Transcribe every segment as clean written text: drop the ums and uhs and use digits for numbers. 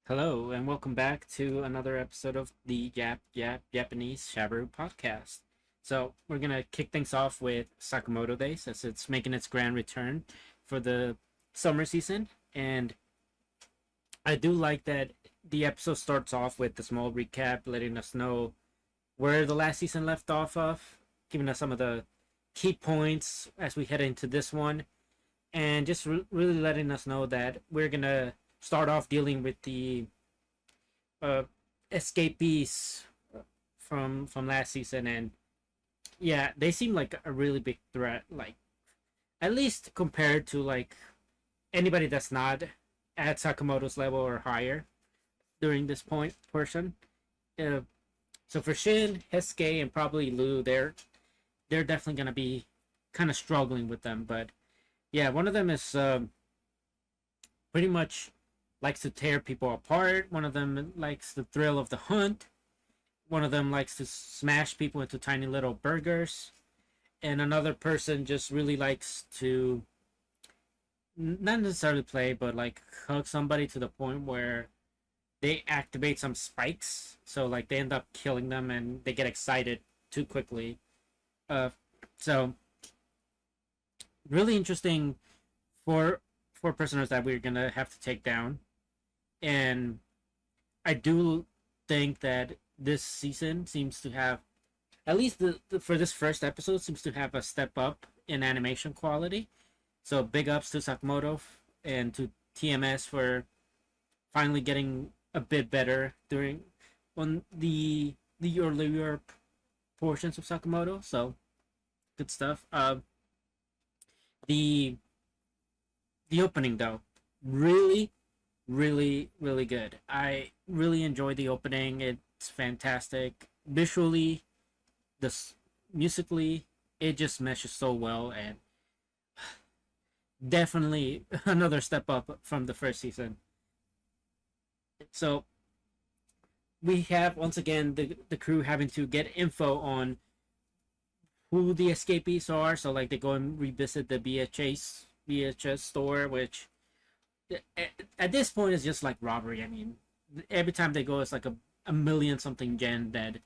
Hello and welcome back to another episode of the Japanese Shabaru podcast. So we're gonna kick things off with Sakamoto Days as it's making its grand return for the summer season, and I do like that the episode starts off with a small recap, letting us know where the last season left off of, giving us some of the key points as we head into this one, and just really letting us know that we're gonna start off dealing with the uh, escapees from last season, and yeah, they seem like a really big threat. Like at least compared to like anybody that's not at Sakamoto's level or higher during this point portion. Uh, so for Shin, Hesuke, and probably Lu, they're definitely gonna be kind of struggling with them. But yeah, one of them is pretty much likes to tear people apart. One of them likes the thrill of the hunt. One of them likes to smash people into tiny little burgers. And another person just really likes to not necessarily play, but like hug somebody to the point where they activate some spikes. So like they end up killing them and they get excited too quickly. Uh, so really interesting for prisoners that we're gonna have to take down. And I do think that this season seems to have, at least for this first episode, seems to have a step up in animation quality. So big ups to Sakamoto and to TMS for finally getting a bit better during on the earlier portions of Sakamoto. So good stuff. The the opening though, really really good. I really enjoyed the opening. It's fantastic visually, this musically, it just meshes so well, and definitely another step up from the first season. So we have once again the crew having to get info on who the escapees are. So like they go and revisit the VHS store, which at this point is just like robbery. I mean, every time they go, it's like a million something yen that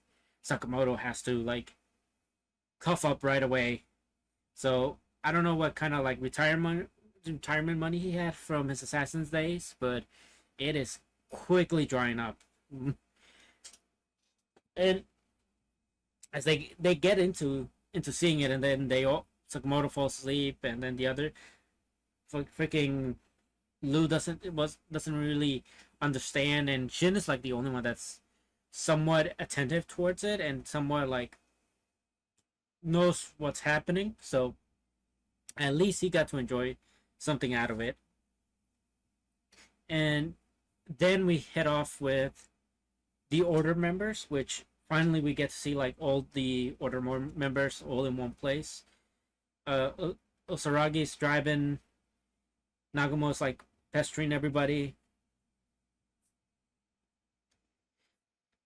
Sakamoto has to like cough up right away. So I don't know what kind of like retirement money he had from his assassin's days, but it is quickly drying up. And as they get into seeing it, and then they all Sakamoto falls asleep, and then the other freaking Lou doesn't really understand, and Shin is like the only one that's somewhat attentive towards it and somewhat like knows what's happening. So at least he got to enjoy something out of it. And then we head off with the Order members, which finally we get to see like all the Order members all in one place. Osaragi's driving. Nagumo's like pestering everybody.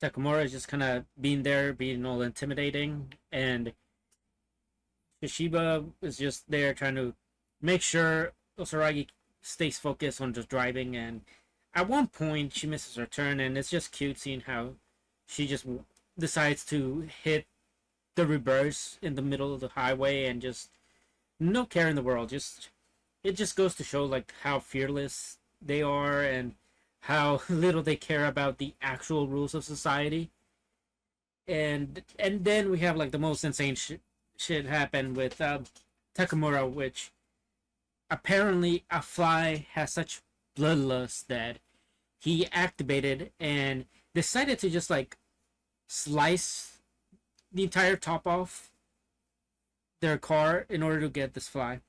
Takamura is just kind of being there, being all intimidating, and Shishiba is just there trying to make sure Osaragi stays focused on just driving. And at one point, she misses her turn, and it's just cute seeing how she just decides to hit the reverse in the middle of the highway and just no care in the world. Just it just goes to show like how fearless they are and how little they care about the actual rules of society. And then we have like the most insane shit happen with Takamura, which apparently a fly has such bloodlust that he activated and decided to just like slice the entire top off their car in order to get this fly.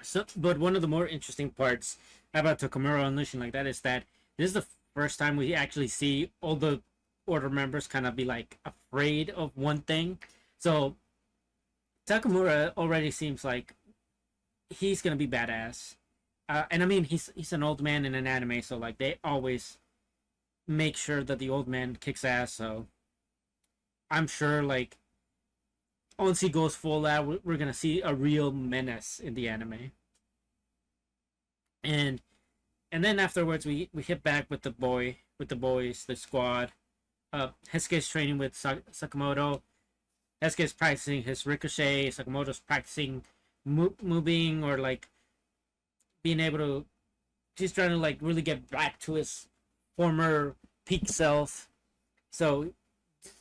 So, but one of the more interesting parts about Takamura unleashing like that is that this is the first time we actually see all the order members kind of be like afraid of one thing. So Takamura already seems like he's gonna be badass. And I mean, he's an old man in an anime, so like they always make sure that the old man kicks ass. So I'm sure like once he goes full out, we're gonna see a real menace in the anime. And And then afterwards we hit back with the boys, the squad. Hesuke's training with Sakamoto. Hesuke's practicing his ricochet. Sakamoto's practicing moving or like being able to. He's trying to like really get back to his former peak self. So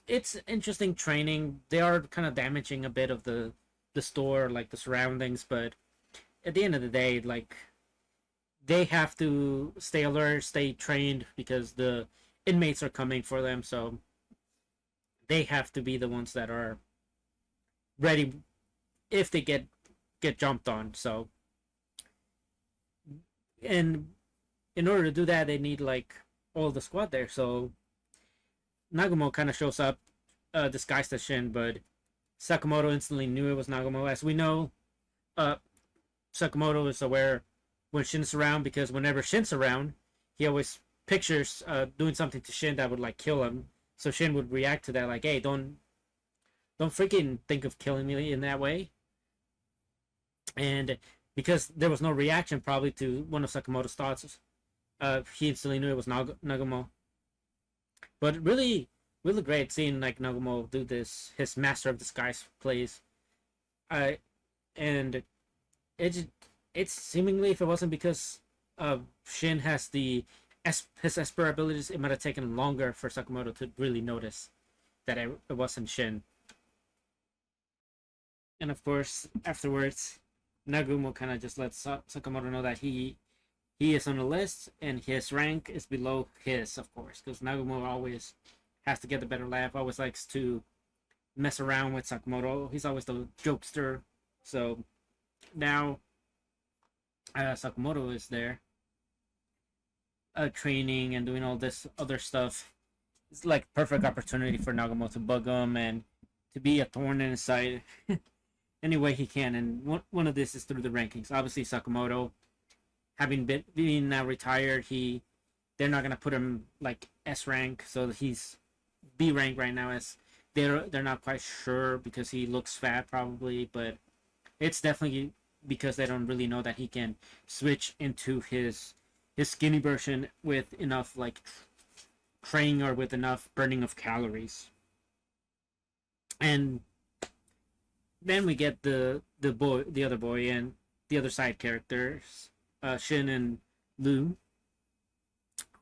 it's interesting training. They are kind of damaging a bit of the store, like the surroundings, but at the end of the day, like they have to stay alert, stay trained because the inmates are coming for them. So they have to be the ones that are ready if they get jumped on. So and in order to do that, they need like all the squad there. So Nagumo kind of shows up disguised as Shin, but Sakamoto instantly knew it was Nagumo. As we know, uh, Sakamoto is aware when Shin's around because whenever Shin's around, he always pictures doing something to Shin that would like kill him. So Shin would react to that like, "Hey, don't freaking think of killing me in that way." And because there was no reaction probably to one of Sakamoto's thoughts, he instantly knew it was Nagumo. But really, really great seeing like Nagumo do this, his Master of Disguise plays. I and it it's seemingly if it wasn't because Shin has his Esper abilities, it might have taken longer for Sakamoto to really notice that it wasn't Shin. And of course, afterwards, Nagumo kind of just lets Sakamoto know that he is on the list and his rank is below his, of course, because Nagumo always has to get the better laugh, always likes to mess around with Sakamoto. He's always the jokester. So now Sakamoto is there, training and doing all this other stuff. It's like perfect opportunity for Nagumo to bug him and to be a thorn in his side any way he can. And one of this is through the rankings. Obviously, Sakamoto, having being now retired, they're not gonna put him like S rank, so he's B rank right now. As they're not quite sure because he looks fat probably, but it's definitely because they don't really know that he can switch into his skinny version with enough like training or with enough burning of calories. And then we get the other boy and the other side characters, Shin and Lu,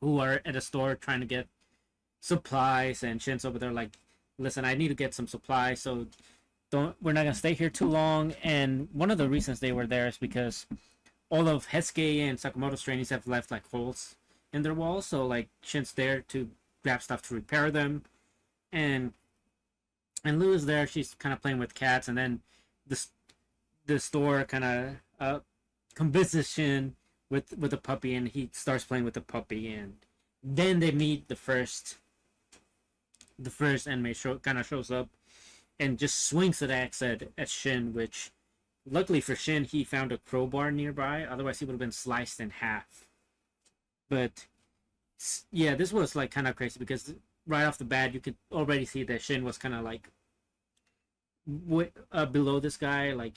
who are at a store trying to get supplies, and Shin's over there like, listen, I need to get some supplies, so we're not gonna stay here too long. And one of the reasons they were there is because all of Hesuke and Sakamoto's trainees have left like holes in their walls, so like Shin's there to grab stuff to repair them, and Lou is there. She's kind of playing with cats, and then the store kind of convinces Shin with a puppy, and he starts playing with the puppy, and then they meet the first anime kind of shows up and just swings an axe at Shin, which luckily for Shin he found a crowbar nearby, otherwise he would have been sliced in half. But yeah, this was like kind of crazy because right off the bat you could already see that Shin was kind of like below this guy. Like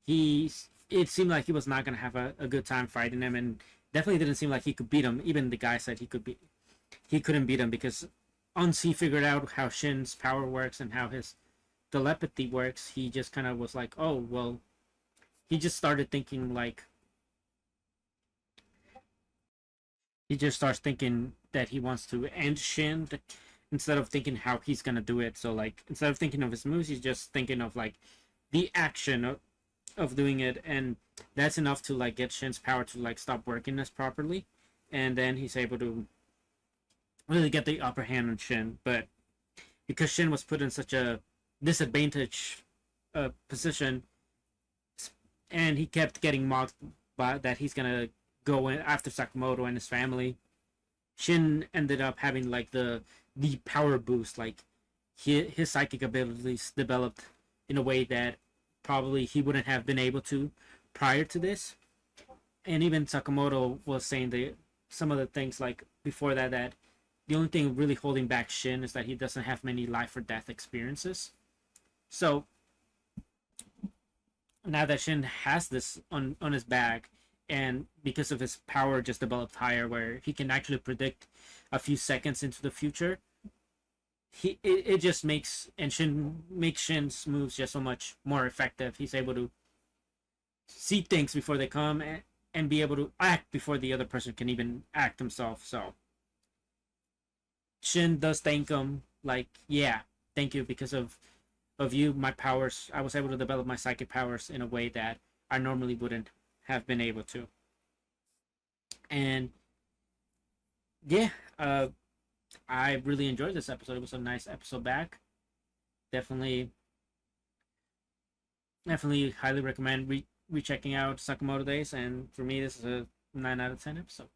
it seemed like he was not gonna have a good time fighting him, and definitely didn't seem like he could beat him. Even the guy said he couldn't beat him because once he figured out how Shin's power works and how his telepathy works, he just kind of was like, oh well. He just started thinking like he just starts thinking that he wants to end Shin instead of thinking how he's gonna do it. So like instead of thinking of his moves, he's just thinking of like the action of doing it, and that's enough to like get Shin's power to like stop working as properly, and then he's able to really get the upper hand on Shin. But because Shin was put in such a disadvantage position, and he kept getting mocked by that he's gonna go in after Sakamoto and his family, Shin ended up having like the power boost. Like his psychic abilities developed in a way that probably he wouldn't have been able to prior to this. And even Sakamoto was saying that some of the things like before that the only thing really holding back Shin is that he doesn't have many life or death experiences. So now that Shin has this on his back, and because of his power just developed higher, where he can actually predict a few seconds into the future, it just makes Shin's moves just so much more effective. He's able to see things before they come, and be able to act before the other person can even act himself. So Shin does thank him, like, yeah, thank you, because of you, my powers, I was able to develop my psychic powers in a way that I normally wouldn't have been able to. And yeah, I really enjoyed this episode. It was a nice episode back. Definitely, highly recommend rechecking out Sakamoto Days. And for me, this is a 9 out of 10 episode.